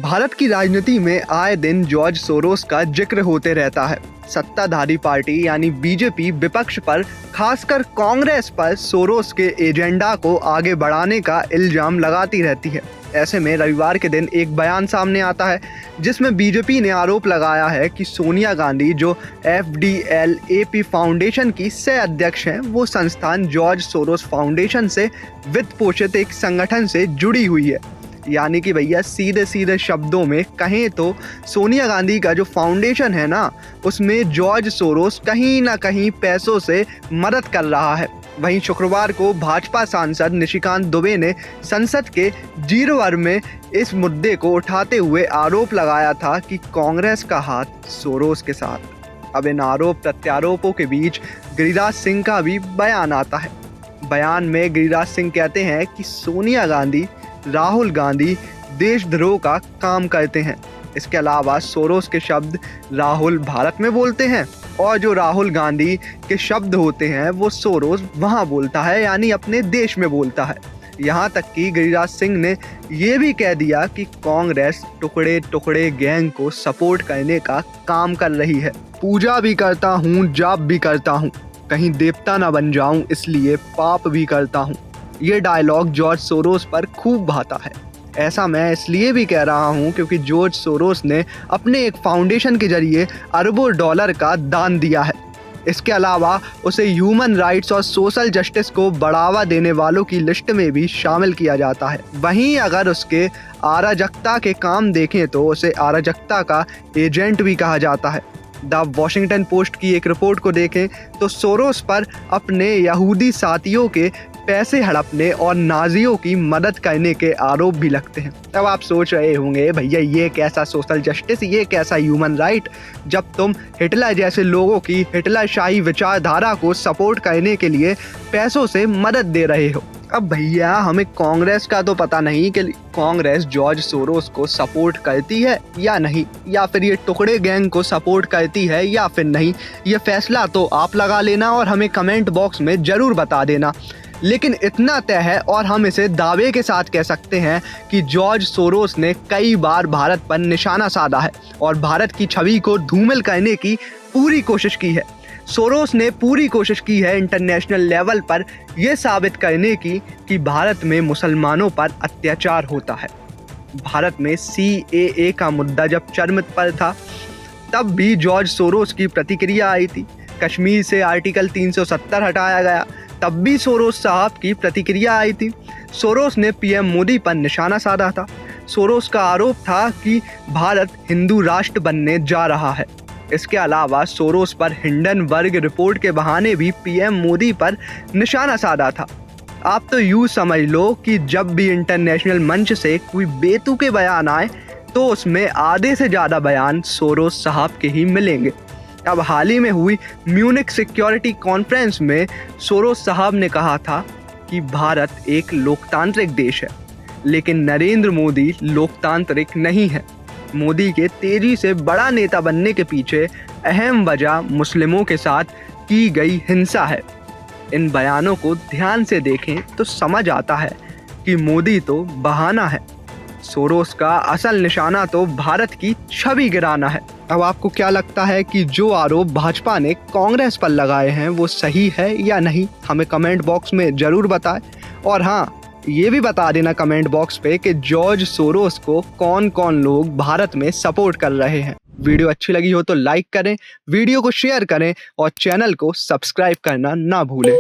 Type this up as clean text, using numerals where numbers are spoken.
भारत की राजनीति में आए दिन जॉर्ज सोरोस का जिक्र होते रहता है। सत्ताधारी पार्टी यानी बीजेपी विपक्ष पर, खासकर कांग्रेस पर सोरोस के एजेंडा को आगे बढ़ाने का इल्जाम लगाती रहती है। ऐसे में रविवार के दिन एक बयान सामने आता है जिसमें बीजेपी ने आरोप लगाया है कि सोनिया गांधी, जो FDLAP फाउंडेशन की सह अध्यक्ष हैं, वो संस्थान जॉर्ज सोरोस फाउंडेशन से वित्त पोषित एक संगठन से जुड़ी हुई है। यानी कि भैया सीधे सीधे शब्दों में कहें तो सोनिया गांधी का जो फाउंडेशन है ना, उसमें जॉर्ज सोरोस कहीं ना कहीं पैसों से मदद कर रहा है। वहीं शुक्रवार को भाजपा सांसद निशिकांत दुबे ने संसद के जीरो आवर में इस मुद्दे को उठाते हुए आरोप लगाया था कि कांग्रेस का हाथ सोरोस के साथ। अब इन आरोप प्रत्यारोपों के बीच गिरिराज सिंह का भी बयान आता है। बयान में गिरिराज सिंह कहते हैं कि सोनिया गांधी, राहुल गांधी देशद्रोह का काम करते हैं। इसके अलावा सोरोस के शब्द राहुल भारत में बोलते हैं और जो राहुल गांधी के शब्द होते हैं वो सोरोस वहाँ बोलता है, यानी अपने देश में बोलता है। यहाँ तक कि गिरिराज सिंह ने ये भी कह दिया कि कांग्रेस टुकड़े टुकड़े गैंग को सपोर्ट करने का काम कर रही है। पूजा भी करता हूँ, जाप भी करता हूँ, कहीं देवता ना बन जाऊँ इसलिए पाप भी करता हूँ। ये डायलॉग जॉर्ज सोरोस पर खूब भाता है। ऐसा मैं इसलिए भी कह रहा हूँ क्योंकि जॉर्ज सोरोस ने अपने एक फाउंडेशन के जरिए अरबों डॉलर का दान दिया है। इसके अलावा उसे ह्यूमन राइट्स और सोशल जस्टिस को बढ़ावा देने वालों की लिस्ट में भी शामिल किया जाता है। वहीं अगर उसके अराजकता के काम देखें तो उसे अराजकता का एजेंट भी कहा जाता है। द वॉशिंगटन पोस्ट की एक रिपोर्ट को देखें तो सोरोस पर अपने यहूदी साथियों के पैसे हड़पने और नाजियों की मदद करने के आरोप भी लगते हैं। अब आप सोच रहे होंगे भैया ये कैसा सोशल जस्टिस, ये कैसा ह्यूमन राइट, जब तुम हिटलर जैसे लोगों की हिटलरशाही विचारधारा को सपोर्ट करने के लिए पैसों से मदद दे रहे हो। अब भैया हमें कांग्रेस का तो पता नहीं कि कांग्रेस जॉर्ज सोरोस को सपोर्ट करती है या नहीं, या फिर ये टुकड़े गैंग को सपोर्ट करती है या फिर नहीं। ये फैसला तो आप लगा लेना और हमें कमेंट बॉक्स में ज़रूर बता देना। लेकिन इतना तय है और हम इसे दावे के साथ कह सकते हैं कि जॉर्ज सोरोस ने कई बार भारत पर निशाना साधा है और भारत की छवि को धूमिल करने की पूरी कोशिश की है। सोरोस ने पूरी कोशिश की है इंटरनेशनल लेवल पर यह साबित करने की कि भारत में मुसलमानों पर अत्याचार होता है। भारत में CAA का मुद्दा जब चरम पर था तब भी जॉर्ज सोरोस की प्रतिक्रिया आई थी। कश्मीर से आर्टिकल 370 हटाया गया, तब भी सोरोस साहब की प्रतिक्रिया आई थी। सोरोस ने PM मोदी पर निशाना साधा था। सोरोस का आरोप था कि भारत हिंदू राष्ट्र बनने जा रहा है। इसके अलावा सोरोस पर हिंडनबर्ग रिपोर्ट के बहाने भी PM मोदी पर निशाना साधा था। आप तो यूँ समझ लो कि जब भी इंटरनेशनल मंच से कोई बेतुके बयान आए तो उसमें आधे से ज़्यादा बयान सोरोस साहब के ही मिलेंगे। अब हाल ही में हुई म्यूनिक सिक्योरिटी कॉन्फ्रेंस में सोरोस साहब ने कहा था कि भारत एक लोकतांत्रिक देश है, लेकिन नरेंद्र मोदी लोकतांत्रिक नहीं है। मोदी के तेजी से बड़ा नेता बनने के पीछे अहम वजह मुस्लिमों के साथ की गई हिंसा है। इन बयानों को ध्यान से देखें तो समझ आता है कि मोदी तो बहाना है, सोरोस का असल निशाना तो भारत की छवि गिराना है। अब आपको क्या लगता है कि जो आरोप भाजपा ने कांग्रेस पर लगाए हैं वो सही है या नहीं? हमें कमेंट बॉक्स में ज़रूर बताएं। और हाँ, ये भी बता देना कमेंट बॉक्स पे कि जॉर्ज सोरोस को कौन कौन लोग भारत में सपोर्ट कर रहे हैं। वीडियो अच्छी लगी हो तो लाइक करें, वीडियो को शेयर करें और चैनल को सब्सक्राइब करना ना भूलें।